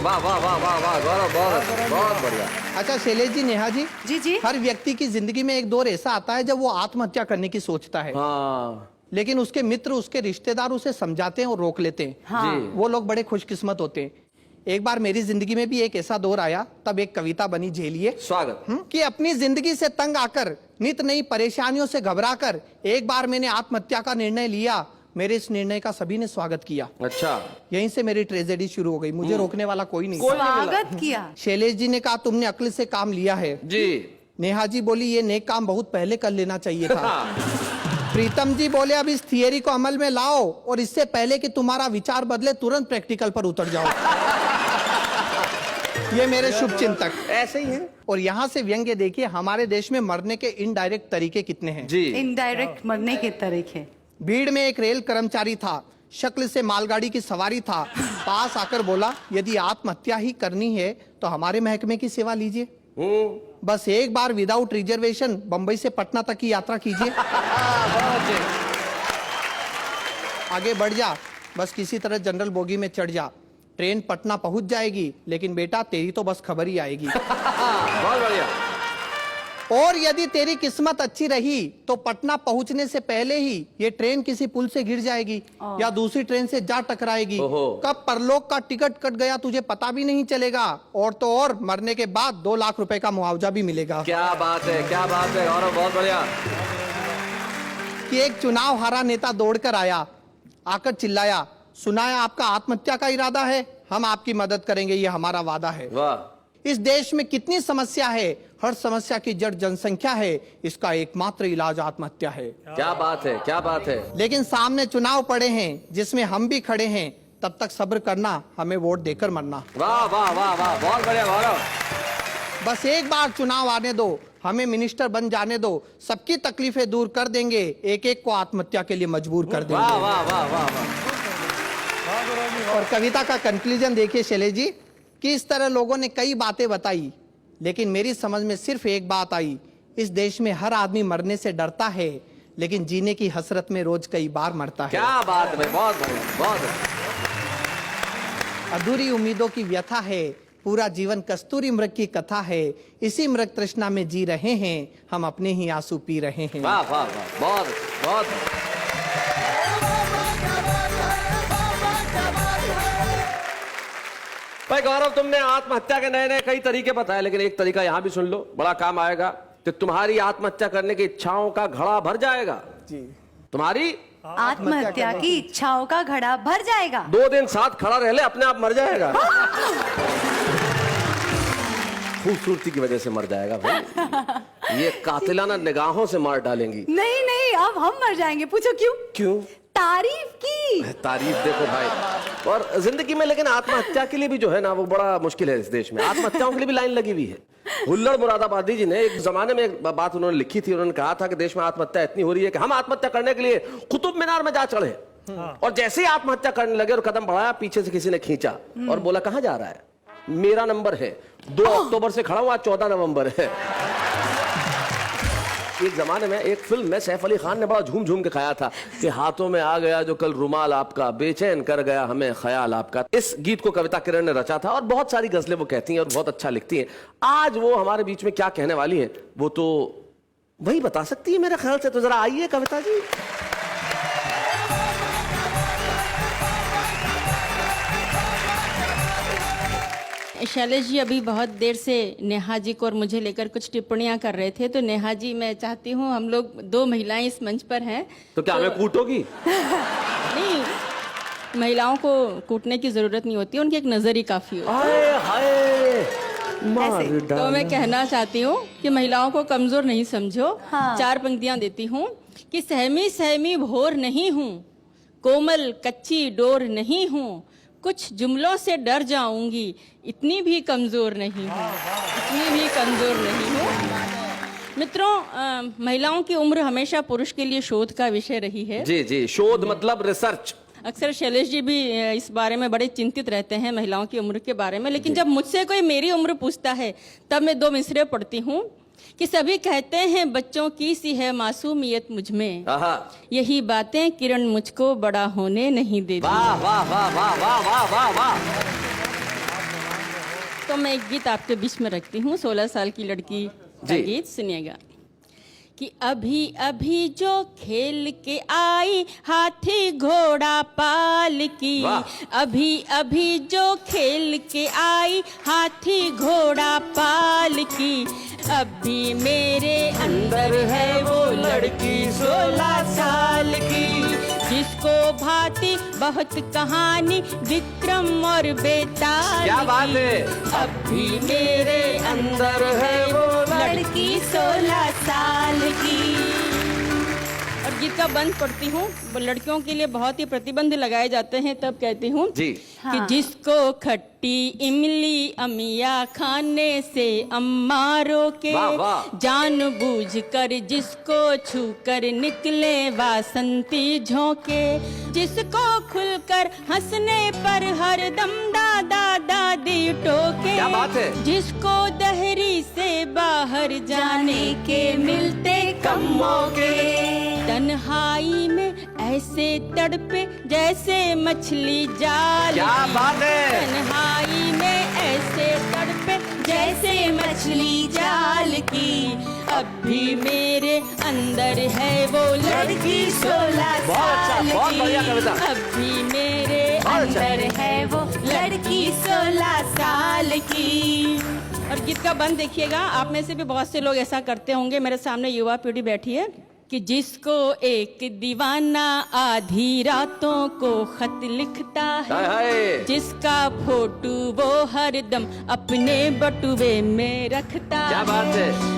वाह वाह वाह वाह वाह गौरव, बहुत बहुत बढ़िया। अच्छा शैलेश जी, नेहा जी, जी हर व्यक्ति की जिंदगी में एक दौर ऐसा आता है जब वो आत्महत्या करने की सोचता है। हाँ लेकिन उसके मित्र, उसके रिश्तेदार उसे समझाते हैं और रोक लेते हैं। हाँ। वो लोग बड़े खुशकिस्मत होते हैं। एक बार मेरी जिंदगी में भी एक ऐसा दौर आया, तब एक कविता बनी, झेलिए। स्वागत। कि अपनी जिंदगी से तंग आकर, नित नई परेशानियों से घबराकर एक बार मैंने आत्महत्या का निर्णय लिया। मेरे इस निर्णय का सभी ने स्वागत किया। अच्छा, यहीं से मेरी ट्रेजेडी शुरू हो गई। मुझे रोकने वाला कोई नहीं। स्वागत किया। शैलेश जी ने कहा तुमने अक्ल से काम लिया है जी। नेहा जी बोली ये नेक काम बहुत पहले कर लेना चाहिए था। प्रीतम जी बोले अब इस थियरी को अमल में लाओ और इससे पहले कि तुम्हारा विचार बदले तुरंत प्रैक्टिकल पर उतर जाओ। ये मेरे शुभ चिंतक ऐसे ही है। और यहाँ से व्यंग्य देखिए, हमारे देश में मरने के इनडायरेक्ट तरीके कितने हैं। जी। इनडायरेक्ट मरने के तरीके। भीड़ में एक रेल कर्मचारी था, शक्ल से मालगाड़ी की सवारी था। पास आकर बोला यदि आत्महत्या ही करनी है तो हमारे महकमे की सेवा लीजिए। बस एक बार विदाउट रिजर्वेशन बंबई से पटना तक की यात्रा कीजिए। आगे बढ़ जा, बस किसी तरह जनरल बोगी में चढ़ जा। ट्रेन पटना पहुंच जाएगी, लेकिन बेटा तेरी तो बस खबर ही आएगी। बहुत बढ़िया। और यदि तेरी किस्मत अच्छी रही तो पटना पहुंचने से पहले ही ये ट्रेन किसी पुल से गिर जाएगी या दूसरी ट्रेन से जा टकराएगी। कब परलोक का टिकट कट गया तुझे पता भी नहीं चलेगा। और तो और मरने के बाद 2 लाख रुपए का मुआवजा भी मिलेगा। क्या बात है, क्या बात है गौरव, बहुत बढ़िया। कि एक चुनाव हारा नेता दौड़कर आया, आकर चिल्लाया, सुनाया आपका आत्महत्या का इरादा है, हम आपकी मदद करेंगे, ये हमारा वादा है। वाह। इस देश में कितनी समस्या है, हर समस्या की जड़ जनसंख्या है, इसका एकमात्र इलाज आत्महत्या है। क्या बात है, क्या बात है। लेकिन सामने चुनाव पड़े हैं जिसमें हम भी खड़े हैं, तब तक सब्र करना, हमें वोट देकर मरना। वाह वाह वाह वाह, बहुत बढ़िया गौरव। बस एक बार चुनाव आने दो, हमें मिनिस्टर बन जाने दो, सबकी तकलीफें दूर कर देंगे, एक एक को आत्महत्या के लिए मजबूर कर देंगे। वाह वाह वाह वाह वाह। और कविता का कंक्लूजन देखिए शैलेश जी, कि इस तरह लोगों ने कई बातें बताई, लेकिन मेरी समझ में सिर्फ एक बात आई, इस देश में हर आदमी मरने से डरता है, लेकिन जीने की हसरत में रोज कई बार मरता है। क्या बात है, बहुत बढ़िया, बहुत बढ़िया। अधूरी उम्मीदों की व्यथा है, पूरा जीवन कस्तूरी मृग की कथा है, इसी मृग तृष्णा में जी रहे हैं, हम अपने ही आंसू पी रहे हैं। वाह वाह वाह, बहुत बहुत। भाई गौरव, तुमने आत्महत्या के नए नए कई तरीके बताए, लेकिन एक तरीका यहाँ भी सुन लो, बड़ा काम आएगा। कि तुम्हारी आत्महत्या करने की इच्छाओं का घड़ा भर जाएगा। जी। तुम्हारी आत्महत्या की इच्छाओं का घड़ा भर जाएगा। 2 दिन साथ खड़ा रह ले, अपने आप मर जाएगा। खूबसूरती की वजह से मर जाएगा भाई। ये कातिलाना निगाहों से मार डालेंगी। नहीं नहीं, अब हम मर जाएंगे। पूछो क्यों? क्यों? तारीफ की। तारीफ देखो भाई। और जिंदगी में लेकिन आत्महत्या के लिए भी जो है ना, वो बड़ा मुश्किल है इस देश में। आत्महत्याओं के लिए भी लाइन लगी हुई है। हुल्लड़ मुरादाबादी जी ने एक जमाने में एक बात उन्होंने लिखी थी, उन्होंने कहा था कि देश में आत्महत्या इतनी हो रही है कि हम आत्महत्या करने के लिए कुतुब मीनार में जा चढ़े, और जैसे ही आत्महत्या करने लगे और कदम बढ़ाया, पीछे से किसी ने खींचा और बोला कहां जा रहा है? मेरा नंबर है, 2 अक्टूबर से खड़ा हूं, आज 14 नवंबर है। एक जमाने में एक फिल्म में सैफ अली खान ने बड़ा झूम झूम के खाया था कि हाथों में आ गया जो कल रुमाल आपका, बेचैन कर गया हमें ख्याल आपका। इस गीत को कविता किरण ने रचा था, और बहुत सारी गजलें वो कहती हैं और बहुत अच्छा लिखती हैं। आज वो हमारे बीच में क्या कहने वाली हैं, वो तो वही बता सकती है मेरे ख्याल से। तो जरा आइए कविता जी। शैलेश जी अभी बहुत देर से नेहा जी को और मुझे लेकर कुछ टिप्पणियां कर रहे थे, तो नेहा जी मैं चाहती हूँ, हम लोग 2 महिलाएं इस मंच पर हैं, तो क्या हमें कूटोगी? नहीं, महिलाओं को कूटने की जरूरत नहीं होती, उनकी एक नजर ही काफी होती हाय हाय, मार डाला। तो मैं कहना चाहती हूँ कि महिलाओं को कमजोर नहीं समझो। हाँ। 4 पंक्तियां देती हूँ कि सहमी सहमी भोर नहीं हूँ, कोमल कच्ची डोर नहीं हूँ, कुछ जुमलों से डर जाऊंगी, इतनी भी कमजोर नहीं हूँ, इतनी भी कमजोर नहीं हूँ। मित्रों, महिलाओं की उम्र हमेशा पुरुष के लिए शोध का विषय रही है। जी जी, शोध मतलब रिसर्च। अक्सर शैलेश जी भी इस बारे में बड़े चिंतित रहते हैं, महिलाओं की उम्र के बारे में, लेकिन जब मुझसे कोई मेरी उम्र पूछता है तब मैं 2 मिसरे पढ़ती हूँ कि सभी कहते हैं बच्चों की सी है मासूमियत मुझ में, यही बातें किरण मुझको बड़ा होने नहीं देती। वाह वाह वाह वाह वाह वाह वाह वाह। तो मैं एक गीत आपके बीच में रखती हूँ, 16 साल की लड़की का जी। गीत सुनिएगा। कि अभी अभी जो खेल के आई हाथी घोड़ा पाल की, वाह। अभी अभी जो खेल के आई हाथी घोड़ा पाल की, अभी मेरे अंदर है वो लड़की 16 साल की, जिसको भाती बहुत कहानी विक्रम और बेताल क्या बात की। है। अभी मेरे अंदर है वो लड़की 16 साल की। और गीत का बंद पढ़ती हूँ। लड़कियों के लिए बहुत ही प्रतिबंध लगाए जाते हैं, तब कहती हूँ जी। कि जिसको खट्टी इमली अमिया खाने से अम्मा रोके, वाह, वाह। जानबूझ कर जिसको छू कर निकले वासंती झोंके, जिसको खुलकर हंसने पर हरदम दादा दादी टोके, क्या बात है। जिसको दहरी से बाहर जाने के मिलते कम मौके, तन्हाई में ऐसे तड़पे जैसे मछली जाल क्या की। बात है। तन्हाई में ऐसे तड़पे जैसे मछली जाल की, अब भी मेरे अंदर है वो लड़की 16 बहुत अच्छा, साल बहुत की। बढ़िया कविता। अब भी मेरे बहुत अच्छा। अंदर है वो लड़की 16 साल की। और गीत का बंद देखिएगा। आप में से भी बहुत से लोग ऐसा करते होंगे। मेरे सामने युवा पीढ़ी बैठी है कि जिसको एक दीवाना आधी रातों को खत लिखता हाय, है, हाय। जिसका फोटो वो हरदम अपने बटुए में रखता क्या बात है।